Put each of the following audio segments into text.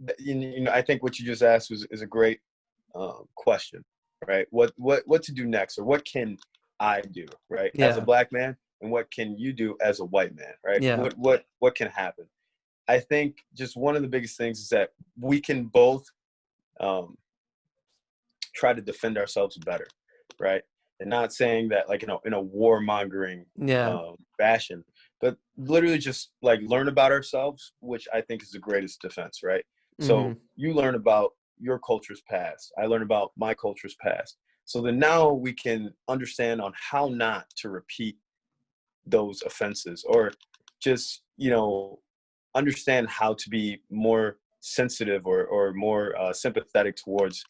I think what you just asked is a great question, right? What to do next, or what can I do, right, as a Yeah. black man, and what can you do as a white man, right? Yeah. What can happen? I think just one of the biggest things is that we can both um, try to defend ourselves better, right? And not saying that like in a warmongering Yeah. fashion, but literally just like learn about ourselves, which I think is the greatest defense, right? Mm-hmm. So you learn about your culture's past. I learn about my culture's past. So then now we can understand on how not to repeat those offenses, or just understand how to be more sensitive, or more sympathetic towards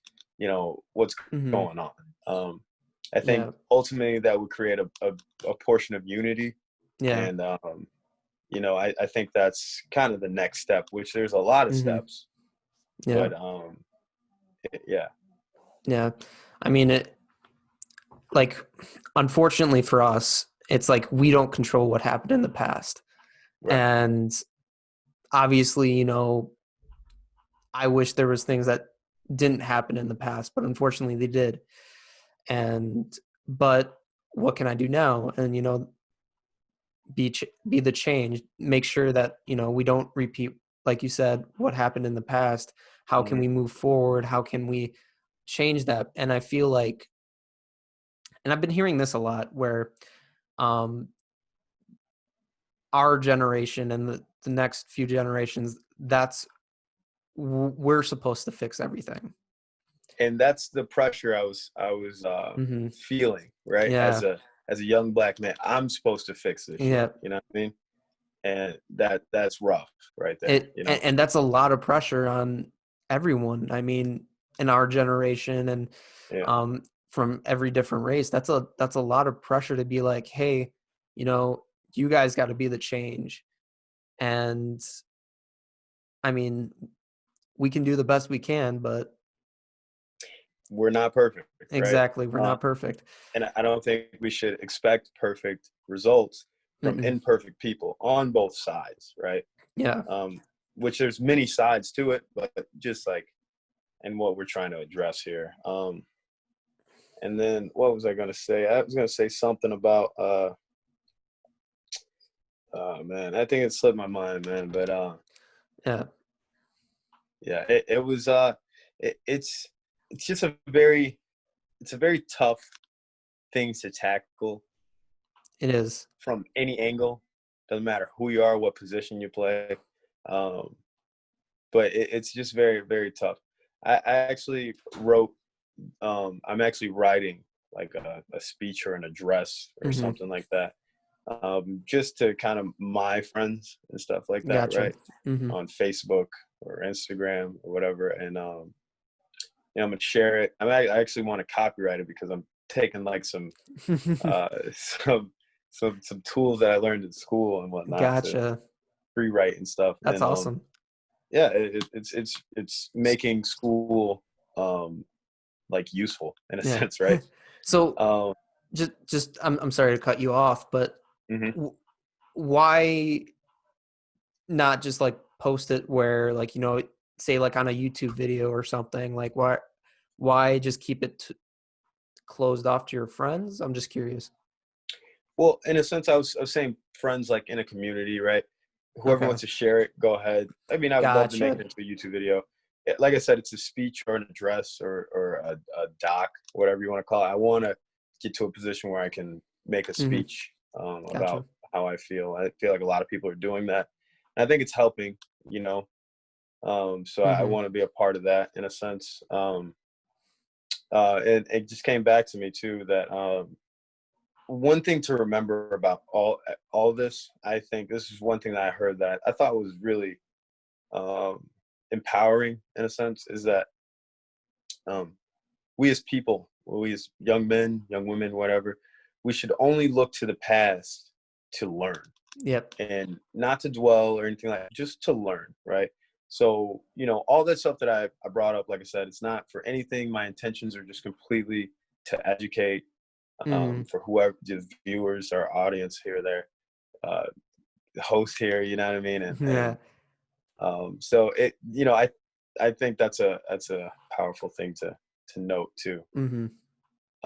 what's Mm-hmm. going on. I think Yeah. ultimately that would create a portion of unity. Yeah. And I think that's kind of the next step, which there's a lot of Mm-hmm. steps. Yeah. But yeah. Yeah. I mean, like, unfortunately for us, it's like we don't control what happened in the past. Right. And obviously, I wish there was things that didn't happen in the past, but unfortunately they did. And but what can I do now? And be the change. Make sure that we don't repeat, like you said, what happened in the past. How can Hmm. we move forward? How can we change that? And I feel like, and I've been hearing this a lot, where um, our generation and the next few generations, we're supposed to fix everything. And that's the pressure I was Mm-hmm. feeling, right, Yeah. as a young black man. I'm supposed to fix this shit, Yeah. you know what I mean? And that's rough right there, It and that's a lot of pressure on everyone. I mean, in our generation, and Yeah. um, from every different race, that's a lot of pressure to be like, hey, you guys got to be the change. And I mean, we can do the best we can, but We're not perfect, right? exactly, we're uh, not perfect. and I don't think we should expect perfect results from Mm-mm. imperfect people on both sides, right? Yeah. um, which there's many sides to it, but just like, and what we're trying to address here. And then what was I going to say? I was going to say something about man, I think it slipped my mind, man. But Yeah. yeah, it was it's just a very tough thing to tackle It is. from any angle. Doesn't matter who you are, what position you play. Um, but it's just very, very tough. I actually wrote. I'm actually writing like a speech or an address or Mm-hmm. something like that, just to kind of my friends and stuff like that, Gotcha. right? Mm-hmm. On Facebook or Instagram or whatever. And I'm gonna share it. I actually want to copyright it because I'm taking like some some some tools that I learned in school and whatnot to Gotcha. free write and stuff. That's And awesome. yeah, it's making school like useful in a Yeah. sense, right? So Um, just I'm sorry to cut you off, but mhm. w- why not just like post it where, like, say like on a YouTube video or something? Like, why just keep it closed off to your friends? I'm just curious. Well, in a sense, I was saying friends like in a community, right? Whoever Okay. wants to share it, go ahead. I mean, I would love to make Gotcha. it into a YouTube video. Like I said, it's a speech or an address or a doc, whatever you want to call it. I want to get to a position where I can make a Hmm. speech about Gotcha. how I feel. I feel like a lot of people are doing that. And I think it's helping, you know. So I Hmm. want to be a part of that in a sense. And it just came back to me too that one thing to remember about all this, I think this is one thing that I heard that I thought was really um, empowering in a sense, is that um, we as people, we as young men, young women, whatever, we should only look to the past to learn, Yep. and not to dwell or anything like that, just to learn, right? So, all that stuff that I brought up, like I said, it's not for anything. My intentions are just completely to educate, Hmm. for whoever the viewers or audience here, there, uh, the host here, you know what I mean? And Yeah. so it, I think that's a powerful thing to note too. Mm-hmm.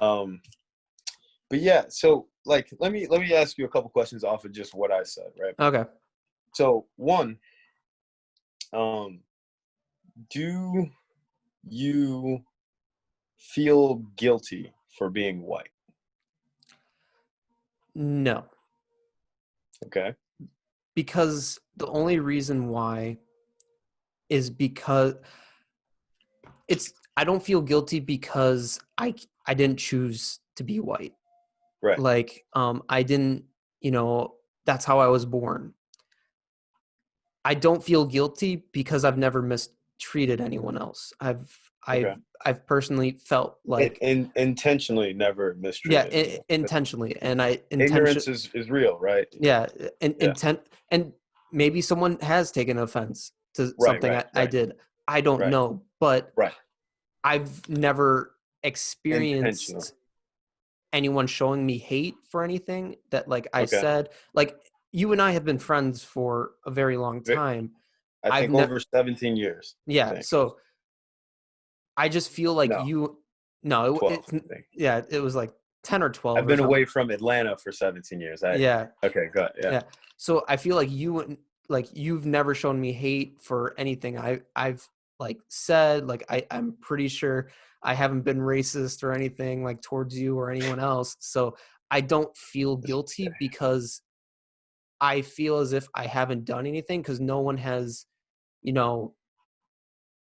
Um, but yeah, so like let me ask you a couple questions off of just what I said, right? Okay. So one, um, do you feel guilty for being white? No, Okay. because the only reason why is because I don't feel guilty because I didn't choose to be white. Right. Like, I didn't, you know, that's how I was born. I don't feel guilty because I've never mistreated anyone else. Okay. I've personally felt like, Intentionally never yeah, mistreated anyone. intentionally, and I intention Ignorance is real, right? yeah, and Yeah. intent, and maybe someone has taken offense to Right. something Right. I Right. did. I don't Right. know, but Right. I've never Intentional. experienced anyone showing me hate for anything that, like I Okay. said, like, you and I have been friends for a very long Ve- time. I I've think never, over 17 years. I yeah. think So I just feel like no, you, no, 12. I think yeah, it was like 10 or I've 12 or been something. away from Atlanta for 17 years. I Yeah. okay. Good. Yeah. Yeah. So I feel like like you've never shown me hate for anything I've like said. Like I'm pretty sure I haven't been racist or anything like towards you or anyone else. So I don't feel guilty because I feel as if I haven't done anything because no one has, you know,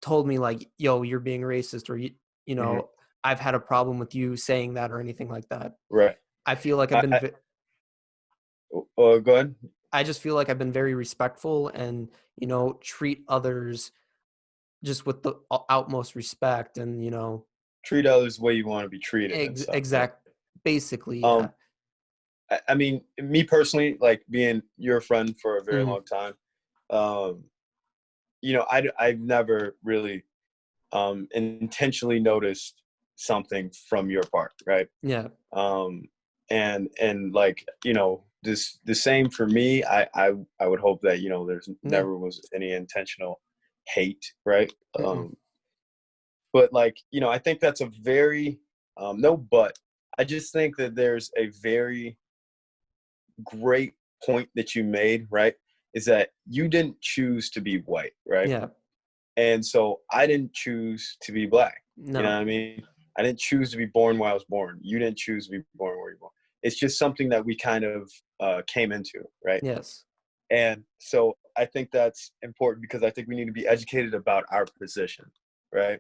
told me like, yo, you're being racist, or you Hmm. know, I've had a problem with you saying that or anything like that. Right. I feel like I've I, been I go ahead. I just feel like I've been very respectful and, you know, treat others just with the utmost respect and, you know, Treat others the way you want to be treated and stuff. Right. exact, basically, yeah. Um. I mean, me personally, like being your friend for a very Mhm. long time. Um. I've never really intentionally noticed something from your part, right? Yeah. um and like this the same for me. I would hope that there's Yeah. never was any intentional hate, right? Mm-mm. But like I think that's a very no but I just think that there's a very great point that you made, right? Is that you didn't choose to be white, right? Yeah. And so I didn't choose to be black. You know No. what I mean? I didn't choose to be born where I was born. You didn't choose to be born where you're born. It's just something that we kind of came into, right? Yes. And so I think that's important because I think we need to be educated about our position, right?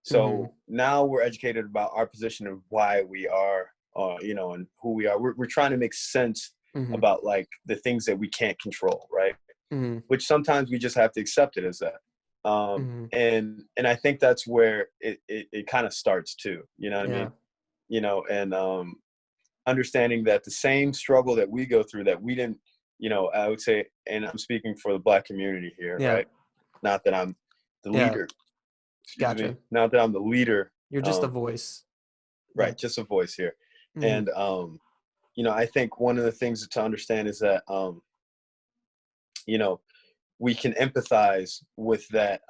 Hmm. So now we're educated about our position of why we are, and who we are. We're trying to make sense Hmm. about like the things that we can't control, right? Hmm. Which sometimes we just have to accept it as that. Hmm. And I think that's where it kind of starts too. You know what I Yeah. mean? And understanding that the same struggle that we go through that we didn't, I would say, and I'm speaking for the Black community here, Yeah. right? Not that I'm the Yeah. leader, excuse me, Gotcha. not that I'm the leader, You're just a um, voice. Yeah. right? Just a voice here. Hmm. And I think one of the things to understand is that you know, we can empathize with that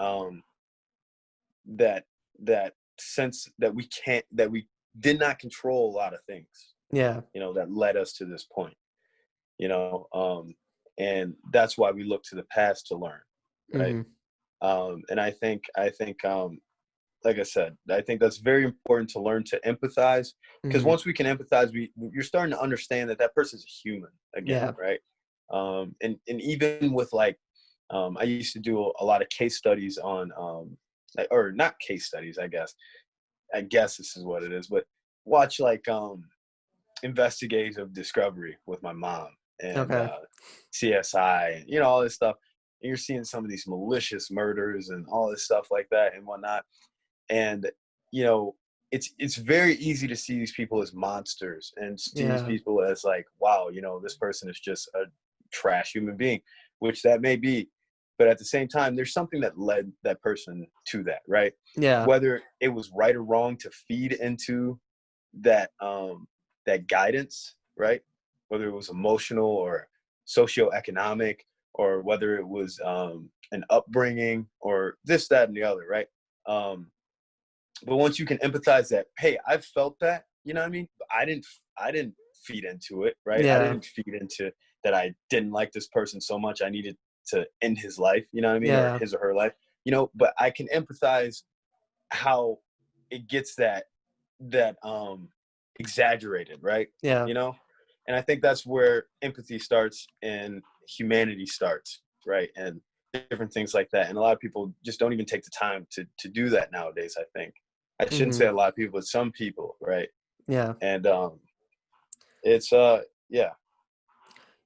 that sense that we did not control a lot of things, Yeah. that led us to this point, you know, and that's why we look to the past to learn, right? Hmm. And I think like I said, I think that's very important to learn to empathize, because Hmm. once we can empathize, you're starting to understand that that person's a human again, Yeah. right? And even with like, I used to do a lot of case studies on, or not case studies, I guess. I guess this is what it is, but watch like investigative discovery with my mom and Okay. CSI and all this stuff. And you're seeing some of these malicious murders and all this stuff like that and whatnot. And you know, it's very easy to see these people as monsters and see these Yeah. people as like, wow, this person is just a trash human being, which that may be. But at the same time, there's something that led that person to that, right? Yeah. Whether it was right or wrong to feed into that guidance, right? Whether it was emotional or socioeconomic, or whether it was an upbringing or this, that, and the other, right? But once you can empathize that, hey, I've felt that, you know what I mean? I didn't feed into it, right? I Yeah. didn't feed into that. I didn't like this person so much I needed to end his life, you know what I mean? Or Yeah. his or her life, but I can empathize how it gets that exaggerated, right? Yeah. You know? And I think that's where empathy starts and humanity starts, right? And different things like that. And a lot of people just don't even take the time to do that nowadays, I think. I shouldn't Hmm. say a lot of people, but some people, right? Yeah. And it's yeah,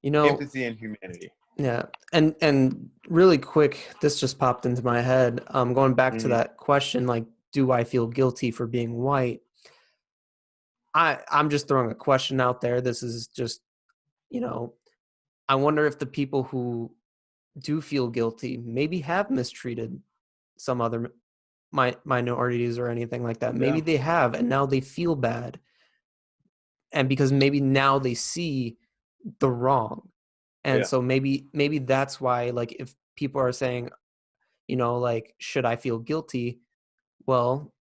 You know, empathy and humanity. yeah. And really quick, this just popped into my head. Going back to Hmm. that question, like, do I feel guilty for being white? I'm just throwing a question out there. This is just, you know, I wonder if the people who do feel guilty maybe have mistreated some other minorities or anything like that. Yeah, Maybe they have, and now they feel bad. And because maybe now they see the wrong. And yeah, so maybe that's why, like, if people are saying, like, should I feel guilty? Well,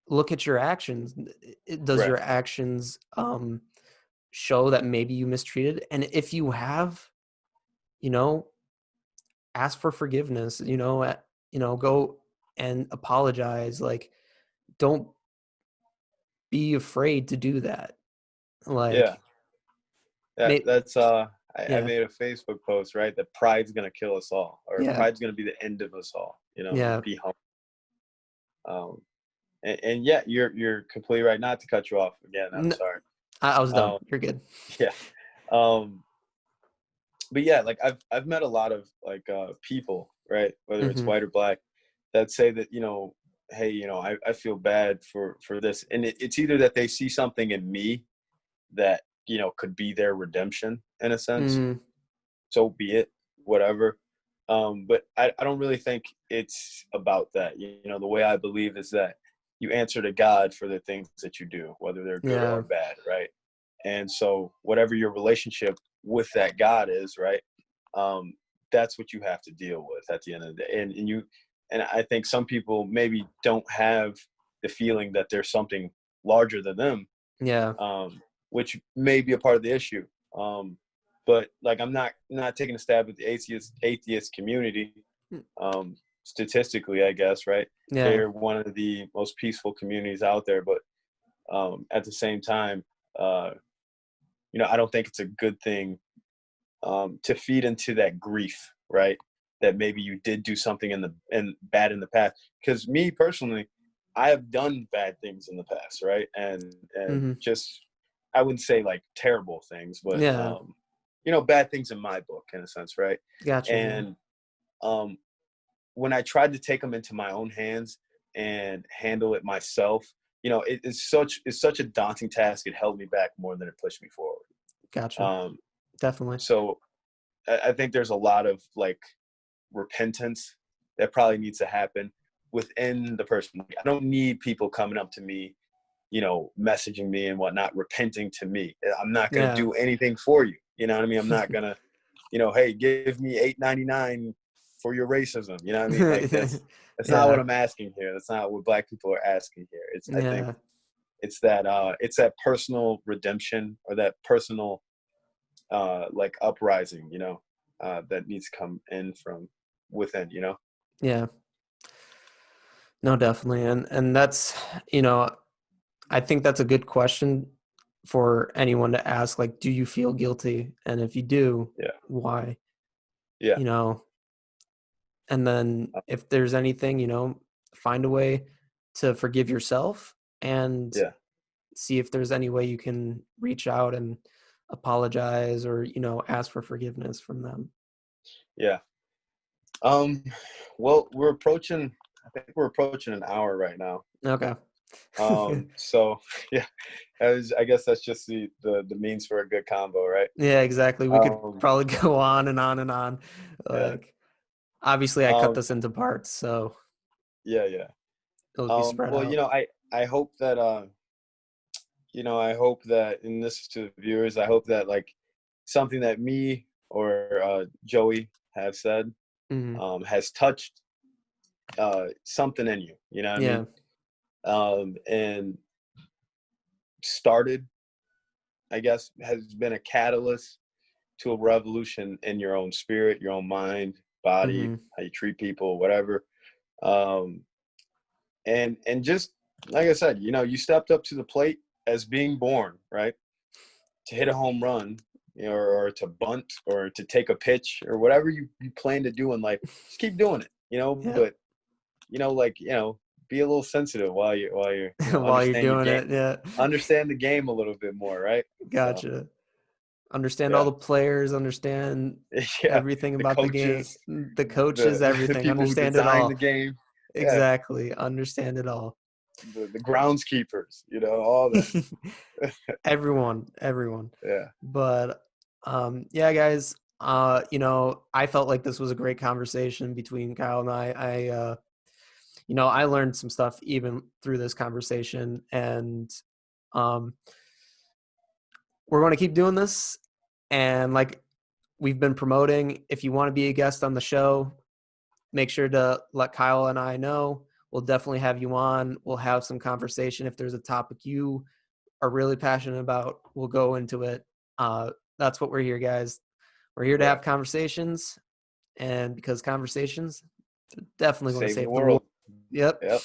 look at your actions. Does right. your actions show that maybe you mistreated? And if you have, you know, ask for forgiveness, go and apologize. Like, don't be afraid to do that. Yeah, Like, may, that's I yeah, made a Facebook post, right? That pride's gonna kill us all, or yeah, pride's gonna be the end of us all. yeah. Be humble. And yeah, you're completely right. Not to cut you off again. I'm N- sorry. I was done. Um, You're good. yeah. Um, but yeah, like I've met a lot of like people, right? Whether it's Hmm. white or black, that say that hey, I feel bad for this, and it's either that they see something in me that could be their redemption in a sense. Hmm. So be it, whatever. But I don't really think it's about that. The way I believe is that you answer to God for the things that you do, whether they're good Yeah. or bad, right? And so whatever your relationship with that God is, right? Um, that's what you have to deal with at the end of the day. And I think some people maybe don't have the feeling that there's something larger than them, Yeah. which may be a part of the issue. But like I'm not taking a stab at the atheist community. Statistically, I guess, right? Yeah. They're one of the most peaceful communities out there, but at the same time, uh, I don't think it's a good thing to feed into that grief, right? That maybe you did do something in bad in the past. Because me personally, I have done bad things in the past, right? And Hmm. just I wouldn't say like terrible things, but Yeah. bad things in my book, in a sense, right? Gotcha. Yeah. And um, when I tried to take them into my own hands and handle it myself, it's such a daunting task. It held me back more than it pushed me forward. Gotcha. Um, Definitely. so I think there's a lot of like repentance that probably needs to happen within the person. I don't need people coming up to me, messaging me and whatnot, repenting to me. I'm not going to Yeah. do anything for you. You know what I mean? I'm not going to, hey, give me $8.99 for your racism. You know what I mean? Like that's not what Yeah. I'm asking here. That's not what Black people are asking here. I think Yeah. it's that personal redemption or that personal like uprising, that needs to come in from within. Yeah. No, definitely. And that's, you know, I think that's a good question for anyone to ask, like, do you feel guilty? And if you do, Yeah, why? yeah, You know, and then uh, if there's anything, find a way to forgive yourself and yeah, see if there's any way you can reach out and apologize or, ask for forgiveness from them. yeah. Um, well, I think we're approaching an hour right now. Okay. So yeah, I guess that's just the means for a good combo, right? Yeah, exactly. We could Um, probably go on and on and on. yeah, Like, obviously I cut um, this into parts, so yeah, yeah. it'll be spread Well, out. I hope that I hope that, and this is to the viewers, I hope that like something that me or Joey have said Mhm. has touched something in you. You know what I Yeah. mean? And started, I guess, has been a catalyst to a revolution in your own spirit, your own mind, body, Mhm. how you treat people, whatever. Um, and just like I said, you know, you stepped up to the plate as being born, right? To hit a home run, you know, or to bunt or to take a pitch or whatever you plan to do in life, just keep doing it, you know. Yep. But you know, like, you know, be a little sensitive while you're, you know, While you're understand your doing game, it, yeah. understand the game a little bit more, right? So Gotcha. Understand all yeah, the players, understand yeah, everything the about the game, coaches, the coaches, the everything, people who understand it design the all. game, yeah, Exactly, understand it all. the groundskeepers, you know, all that. Everyone. Yeah, But yeah, guys, you know, I felt like this was a great conversation between Kyle and I you know, I learned some stuff even through this conversation, and um we're going to keep doing this. And like we've been promoting, if you want to be a guest on the show, make sure to let Kyle and I know. We'll definitely have you on. We'll have some conversation. If there's a topic you are really passionate about, we'll go into it. That's what we're here, guys. We're here to right. have conversations, and because conversations are definitely going to Save the save the world. world. Yep. Yep.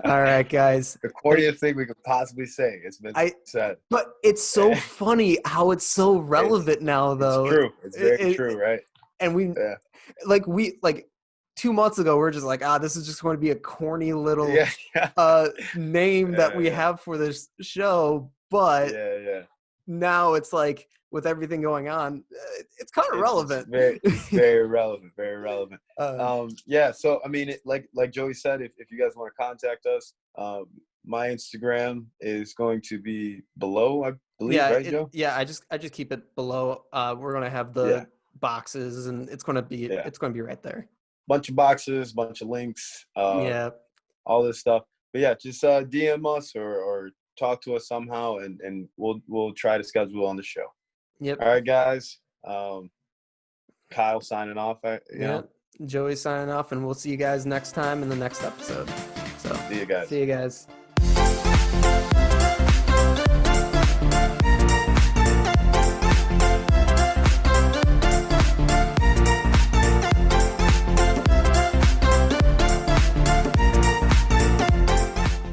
All right, guys. The Thank corniest thing we could possibly say. It's been I. said. But it's so funny how it's so It's relevant now, it's though. true. It's very true, right? And Yeah. we like 2 months ago we're just like, this is just going to be a corny little Yeah. Yeah. name that we Yeah. have for this show, but Yeah. Yeah. now it's like with everything going on, it's kind of It's relevant. very relevant. Very relevant. uh, Yeah. So I mean, like Joey said, if you guys want to contact us, my Instagram is going to be below, I believe, right, Joe? yeah, I just keep it below. We're gonna have Yeah. the boxes, and it's gonna be Yeah. right there. Bunch of boxes, bunch of links, Yeah. all this stuff. But yeah, just DM us or talk to us somehow, and we'll try to schedule on the show. Yep. All right, guys. Kyle signing off. You Yeah. know, Joey signing off, and we'll see you guys next time in the next episode. So see you guys. see you guys.